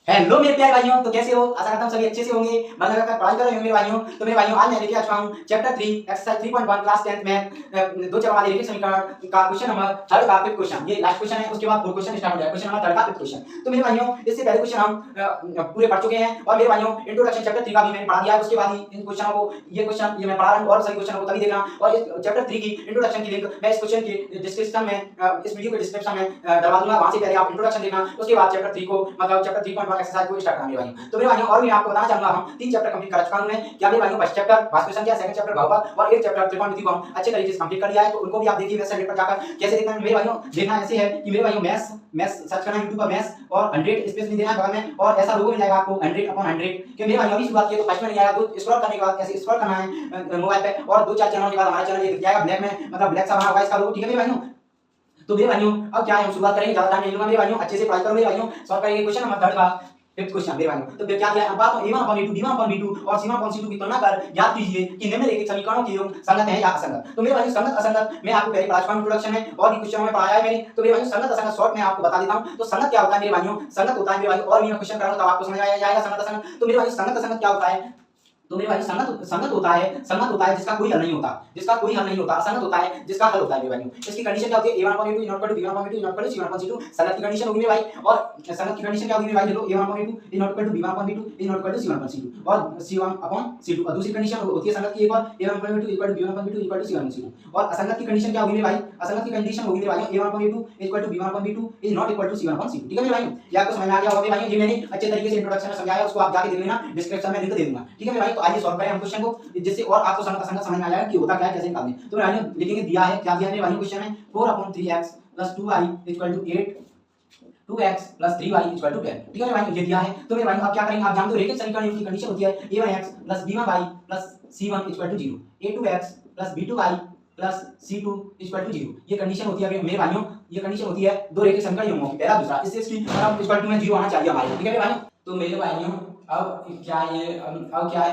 Hello मेरे प्यारे भाइयों, तो कैसे हो? आशा करता हूँ सभी अच्छे से होंगे। मन लगाकर पढ़ाई कर रहे हो मेरे भाइयों। तो मेरे भाइयों, आज मैं लेके आ चुका हूँ चैप्टर 3 एक्सरसाइज 3.1 क्लास 10th में दो चर वाले रेखीय समीकरण का क्वेश्चन नंबर थर्ड का फिफ्थ क्वेश्चन। ये लास्ट क्वेश्चन है, उसके बाद फोर्थ क्वेश्चन स्टार्ट हो जाएगा। क्वेश्चन नंबर थर्ड का फिफ्थ क्वेश्चन। तो मेरे भाइयों, इससे पहले क्वेश्चन हम पूरे पढ़ चुके हैं। और मेरे भाइयों, इंट्रोडक्शन चैप्टर 3 का भी मैंने पढ़ा दिया है। उसके बाद ही इन क्वेश्चनों को ये मैं पढ़ा रहा हूँ, और सभी क्वेश्चनों को तभी देखना। और इस चैप्टर 3 की इंट्रोडक्शन की लिंक मैं इस क्वेश्चन की डिस्क्रिप्शन में इस वीडियो के डिस्क्रिप्शन में डलवा दूंगा। वहां से पहले आप इंट्रोडक्शन देखना, उसके बाद चैप्टर 3 को मतलब चैप्टर 3.1 एक्सरसाइज को स्टार्ट करना मेरे भाइयों। तो मेरे भाइयों, और भी आपको बताना चाहूंगा, हम 3 चैप्टर कंप्लीट कर चुका हूं मैं। क्या मेरे भाइयों, फर्स्ट चैप्टर भाषा क्या, सेकंड चैप्टर बहुपद और एक चैप्टर त्रिकोणमिति को हम अच्छे तरीके से कंप्लीट कर लिया है। तो उनको भी आप देखिए वेबसाइट पर जाकर कैसे देखना है मेरे भाइयों। देखना ऐसे है कि मेरे भाइयों, मैथ्स सर्च करना YouTube पर मैथ्स और 100 स्पेस नहीं देना है बगल में, और ऐसा लोगो मिल जाएगा आपको 100/100 कि मेरे भाइयों अभी शुरुआत की तो फर्स्ट में नहीं आएगा, तो स्क्रॉल करने के बाद ऐसे स्क्रॉल करना है मोबाइल पे, और 2-4 चैनलों के बाद हमारा चैनल ये दिख जाएगा ब्लैक में, मतलब ब्लैक सा बना होगा इसका लोगो। ठीक है मेरे भाइयों। तो मेरे भाइयों, अब क्या है, हम शुरुआत करेंगे, ज्यादा टाइम नहीं लूंगा मेरे भाइयों। अच्छे से पढ़ाई करो मेरे भाइयों। सॉल्व करेंगे क्वेश्चन नंबर थर्ड का फिफ्थ क्वेश्चन मेरे भाइयों। तो फिर क्या किया, अनुपात a1/a2 b1/b2 और c1/c2 की तुलना कर ज्ञात कीजिए कि निम्नलिखित समीकरणों के योग संगत हैं या असंगत। तो मेरे भाइयों, संगत असंगत मैं आपको पहले पढ़ा चुका हूं इंट्रोडक्शन में, और भी क्वेश्चनों में पढ़ाया है मैंने। तो मेरे भाइयों, संगत असंगत शॉर्ट में आपको बता देता हूं। तो संगत क्या होता है मेरे भाइयों, संगत होता है मेरे भाइयों, और भी मैं क्वेश्चन कराऊंगा तब आपको समझ आ जाएगा संगत असंगत। तो मेरे भाइयों, संगत असंगत क्या होता है। तो मेरे भाई, संगत होता है जिसका कोई हल नहीं होता, जिसका कोई हल नहीं होता। असंगत होता है जिसका हल होता है मेरे भाइयों। इसकी कंडीशन क्या होती है, a1/a2 = b1/b2 = c1/c2 संगत की कंडीशन होगी मेरे भाई। और संगत की कंडीशन क्या होगी मेरे भाई, देखो a1/a2 = b1/b2 = c1/c2 और c1/c2। और दूसरी कंडीशन होती है संगत की एक और, a1/a2 = b1/b2 = c1/c2। और असंगत की कंडीशन क्या होगी मेरे भाई, असंगत की कंडीशन होगी मेरे भाई a1/a2 = b1/b2 ≠ c1/c2। ठीक है मेरे भाई, ये आपको समझ में आ गया होगा मेरे भाई। ये मैंने अच्छे तरीके से इंट्रोडक्शन में समझाया, उसको आप जाके देख लेना, डिस्क्रिप्शन में लिंक दे दूंगा। ठीक है मेरे भाई। तो आइए सॉल्व करें हम क्वेश्चन को, जिससे और आपको संगत असंगत समझ में आ जाएगा कि होता क्या है, कैसे निकालना है। तो मेरे भाई लिखेंगे, दिया है, क्या दिया है मेरे भाई क्वेश्चन में, 4/3x + 2y = 8, 2x + 3y = 10। ठीक है मेरे भाई, ये दिया है। तो मेरे भाई आप क्या करेंगे, आप जानते हो रेखीय समीकरण की कंडीशन होती है a1x + b1y + c1 = 0, a2x + b2y + c2 = 0। ये कंडीशन होती है मेरे भाइयों, ये कंडीशन होती है दो रेखीय समीकरण योगों की, पहला दूसरा। इससे इसकी मतलब इक्वल टू में 0 आना चाहिए हमारे। ठीक है मेरे भाइयों। तो मेरे भाइयों, अब क्या है,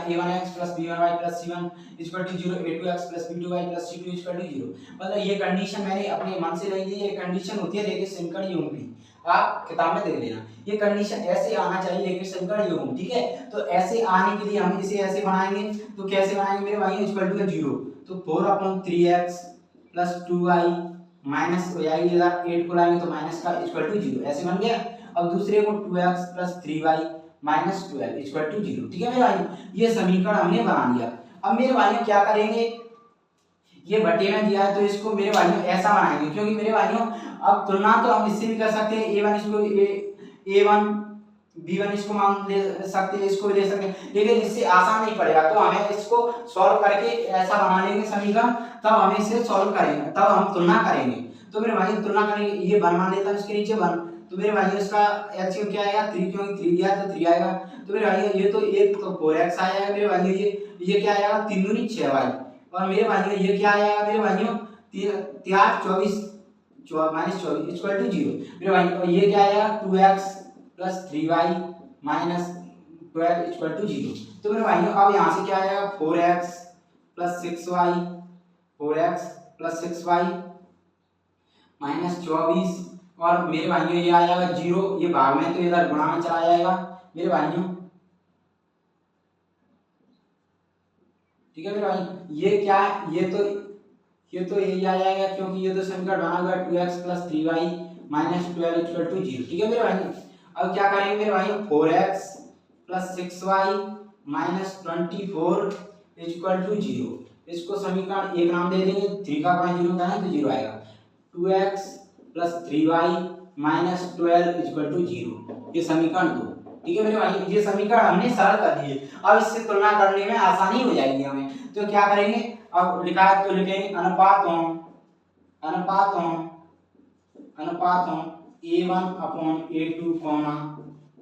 a1x + b1y + c1 = 0, a2x + b2y + c2 = 0। मतलब ये कंडीशन मैंने अपने मन से नहीं ली, ये कंडीशन होती है रेखीय समीकरण योगों की। आप किताब में देख लेना, ये कंडीशन ऐसे आना चाहिए रेखीय समीकरण योगों। ठीक है, तो ऐसे आने के लिए हम इसे ऐसे बनाएंगे। तो कैसे बनाएंगे मेरे भाई, इक्वल टू 0। तो 4/3x + 2y माइनस हो जाएगी, इधर 8 को लाएंगे तो माइनस का इक्वल टू 0, ऐसे बन गया। अब दूसरे को 2x + 3y - 12 = 0। ठीक है मेरे भाई, ये समीकरण हमने बना लिया। अब मेरे भाई क्या करेंगे, ये बटे में दिया है तो इसको मेरे भाइयों ऐसा बनाएंगे, क्योंकि मेरे भाइयों अब तुलना तो हम इससे भी कर सकते हैं, a1 इसको a1 b1 इसको मान ले सकते हैं, इसको ले सकते हैं, लेकिन इससे आसान नहीं पड़ेगा। तो हमें इसको सॉल्व करके ऐसा बना लेंगे समीकरण, तब हम इसे सॉल्व करेंगे, तब हम तुलना करेंगे। तो मेरे भाई तुलना करेंगे, ये 1 मान लेता हूं, इसके नीचे 1। तो मेरे भाई इसका एलसीएम क्या आएगा, 3, क्योंकि 3 दिया है तो 3 आएगा। तो मेरे भाई ये तो 1 तो 4x आएगा मेरे भाई, ये क्या आएगा, 3 दूनी 6y। और मेरे भाइयों ये क्या आएगा मेरे भाइयों, 3 24 - 24 = 0 मेरे भाइयों। और ये क्या आएगा, 2x + 3y - 12 = 0। तो मेरे भाइयों अब यहाँ से क्या आएगा, 4x + 6y -24, और मेरे भाइयों ये आ जाएगा 0, ये भाग में तो इधर गुणा में चला जाएगा मेरे भाइयों। ठीक है मेरे भाई, ये क्या है, ये तो यही आ जाएगा, क्योंकि ये तो समीकरण बना हुआ है 2x + 3y - 12 = 0। ठीक है मेरे भाई। अब क्या करेंगे मेरे भाई, 4x + 6y - 24 = 0। इसको समीकरण 1 नाम दे देंगे, 3 का गुणा 0 का है तो 0 आएगा। 2x + 3y - 12 = 0, ये समीकरण 2। ठीक है मेरे भाई, ये समीकरण हमने सरल कर दिए। अब इससे तुलना करने में आसानी हो जाएगी हमें। तो क्या करेंगे, अब लिखा है तो लिखेंगे अनुपातों अनुपातों अनुपातों a1/a2,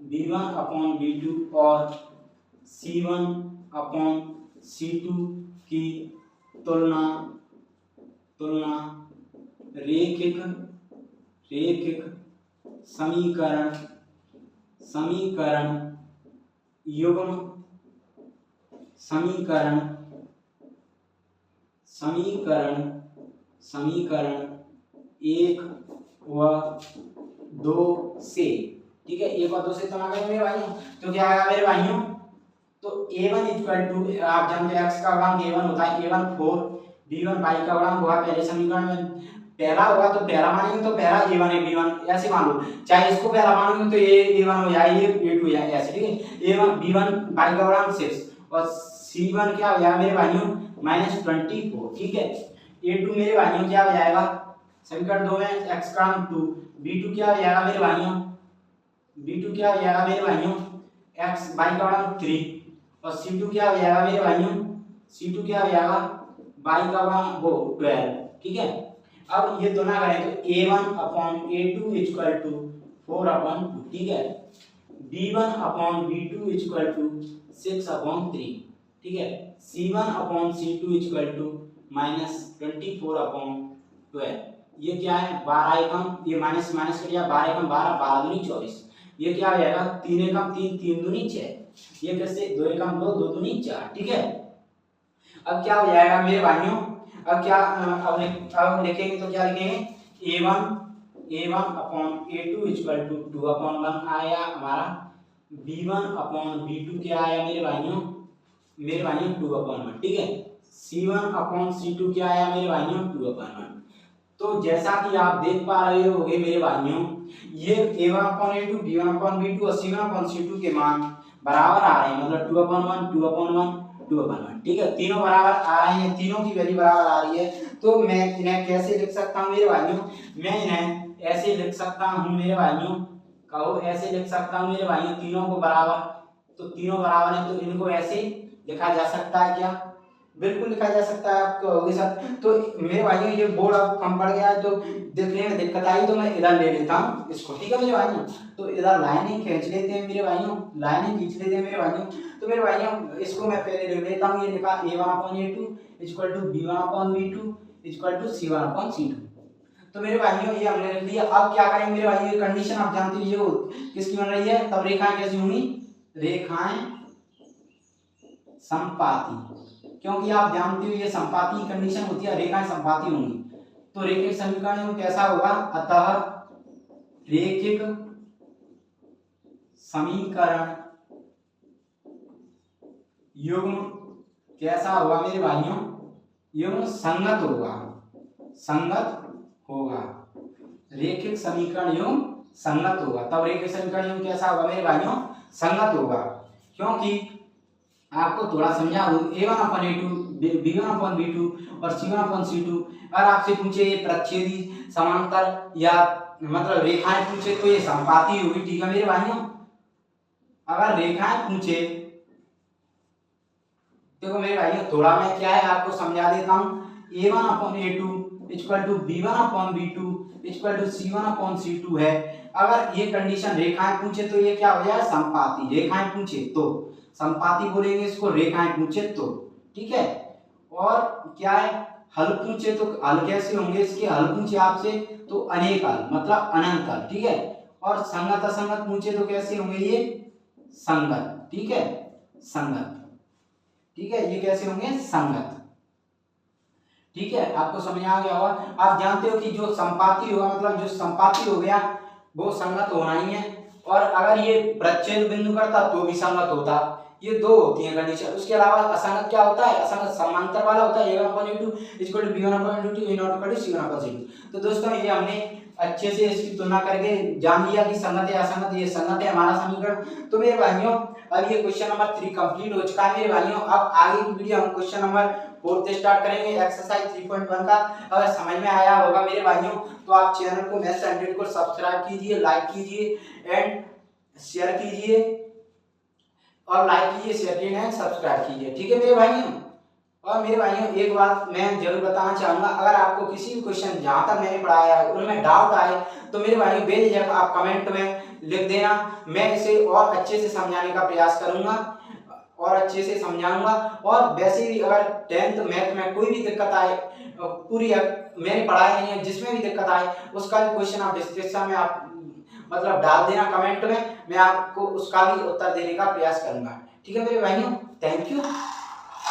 b1/b2 और c1/c2 की तुलना तुलना रेखिक समीकरण युग्म समीकरण 1 व 2 से। ठीक है, 1 और 2 से तुलना करेंगे मेरे भाइयों तो क्या आएगा मेरे भाइयों, तो a1 इक्वल टू, आप जानते हैं x का गुणांक a1 होता है, a1 4, b1 y का गुणांक हुआ पहले समीकरण में पहला होगा तो पहला मानेंगे तो पहला a1 है, b1 ऐसे मान लो, चाहे इसको पहला मानेंगे तो ये a1 हो जाए, ये a2 हो जाए, ऐसे ठीक है। a1 b1 y का गुणांक 6 और c1 क्या हो जाएगा मेरे भाइयों -24, ठीक है। a2 मेरे भाइयों क्या हो जाएगा, समीकरण 2 में x का गुणांक 2, b2 क्या हो जाएगा मेरे भाइयों, b2 क्या हो जाएगा मेरे भाइयों x y का गुणांक 3 और c2 क्या हो जाएगा मेरे भाइयों, c2 क्या हो जाएगा y का गुणांक वो 12, ठीक है। अब ये तुलना करें तो a1 upon a2 equal to 4 upon 2, ठीक है। b1 upon b2 equal to 6 upon 3, ठीक है। c1 upon c2 equal to -24 upon 12, ये क्या है 12 एकम, ये माइनस माइनस कर दिया, 12 एकम 12, 12 दूनी 24, ये क्या हो जाएगा 3 एकम 3, 3 दूनी 6, ये कैसे 2 एकम 2, 2 दूनी 4, ठीक है। अब क्या हो जाएगा मेरे भाइयों, अब क्या अब लिखेंगे तो क्या लिखेंगे a1 upon a2 equal to 2 upon 1 आया हमारा, b1 अपॉन b2 क्या आया मेरे भाइयों 2 अपॉन 1, ठीक है। c1 अपॉन c2 क्या आया मेरे भाइयों 2 अपॉन 1। तो जैसा कि आप देख पा रहे होगे मेरे भाइयों, ये a1 upon a2, b1 upon b2 और c1 अपॉन c2 के मान बराबर आ रहे हैं, मतलब 2 अपॉन 1, 2 अपॉन 1, 2 अपॉन 1, ठीक है। तीनों बराबर आ रहे हैं, तीनों की वैल्यू बराबर आ रही है, तो मैं इन्हें कैसे लिख सकता हूँ मेरे भाइयों, मैं इन्हें ऐसे लिख सकता हूँ मेरे भाइयों, कहो ऐसे लिख सकता हूँ मेरे भाइयों, तीनों को बराबर, तो तीनों बराबर है तो इनको ऐसे लिखा जा सकता है, क्या बिल्कुल लिखा जा सकता है आपके साथ। तो मेरे भाइयों ये बोर्ड अब कम पड़ गया है तो देखने में दिक्कत आई तो मैं इधर ले लेता हूँ इसको, ठीक है मेरे भाइयों। तो इधर लाइनें खींच लेते हैं मेरे भाइयों, लाइनें खींच लेते हैं मेरे भाइयों। तो मेरे भाइयों इसको मैं पहले लिख लेता हूँ, ये लिखा a1 upon a2 equal to b1 upon b2 equal to c1 upon c2। तो मेरे भाइयों ये हमने लिख लिया। अब क्या करेंगे मेरे भाइयों, ये कंडीशन आप जानते ही हो किसकी बन रही है, तब रेखाएं कैसी होंगी, रेखाएं संपाती, क्योंकि आप जानते हो ये संपाती की कंडीशन होती है, रेखाएं संपाती होंगी। तो रेखिक समीकरण कैसा होगा, अतः रेखिक समीकरण युग्म कैसा होगा मेरे भाइयों, युग्म संगत होगा, संगत होगा, रेखिक समीकरण युग्म संगत होगा। तब रेखिक समीकरण युग्म कैसा होगा मेरे भाइयों, संगत होगा। क्योंकि आपको थोड़ा समझा दूं, a1 upon a2, b1 upon b2 और c1 अपॉन c2, अगर आपसे पूछे ये प्रच्छेदी समांतर या मतलब रेखाएं पूछे तो ये संपाती होगी, ठीक है मेरे भाइयों। अगर रेखाएं पूछे देखो मेरे भाइयों, थोड़ा मैं क्या है आपको समझा देता हूँ, a1 upon a2 equal to b1 upon b2 equal to c1 upon c2 है। अगर ये कंडीशन रेखाएं पूछे तो ये क्या हो जाए, संपाती। रेखाएं पूछे तो संपाती बोलेंगे इसको, रेखाएं पूछे तो, ठीक है। और क्या है, हल पूछे तो हल कैसे होंगे इसके, हल पूछे आपसे तो अनेक हल मतलब अनंत हल, ठीक है। और संगत असंगत पूछे तो कैसे होंगे, ये संगत, ठीक है, संगत, ठीक है, ये कैसे होंगे, संगत, ठीक है। आपको समझ आ गया होगा। आप जानते हो कि जो संपाती होगा मतलब जो संपाती हो गया वो संगत होना ही है, और अगर ये प्रच्छेद बिंदु करता तो भी संगत होता। ये दो होती हैं कंडीशन। उसके अलावा असंगत क्या होता है, असंगत समांतर वाला होता है, a1 upon a2 equal to b1 upon a2 a not equal to c1 upon c2। तो दोस्तों ये हमने अच्छे से इसकी तुलना करके जान लिया कि संगत है असंगत, ये संगत है हमारा समीकरण। तो मेरे भाइयों अब ये क्वेश्चन नंबर 3 कंप्लीट हो चुका है मेरे भाइयों। अब आगे की वीडियो हम क्वेश्चन नंबर 4 से स्टार्ट करेंगे, एक्सरसाइज 3.1 का। अगर समझ में आया होगा मेरे भाइयों तो आप चैनल को मैथ्स एंड को सब्सक्राइब कीजिए, लाइक कीजिए एंड शेयर कीजिए, और लाइक कीजिए, शेयर कीजिए एंड सब्सक्राइब कीजिए, ठीक है मेरे भाइयों। और मेरे भाइयों एक बात मैं जरूर बताना चाहूंगा, अगर आपको किसी भी क्वेश्चन जहां तक मैंने पढ़ाया है उनमें डाउट आए तो मेरे भाइयों बेझिझक आप कमेंट में लिख देना, मैं इसे और अच्छे से समझाने का प्रयास करूंगा और अच्छे से समझाऊंगा। और वैसे भी अगर 10th मैथ में कोई भी दिक्कत आए, पूरी मैंने पढ़ाई नहीं है, जिसमें भी दिक्कत आए उसका भी क्वेश्चन आप डिस्क्रिप्शन में आप मतलब डाल देना कमेंट में, मैं आपको उसका भी उत्तर देने का प्रयास करूंगा, ठीक है मेरे भाइयों। Thank you.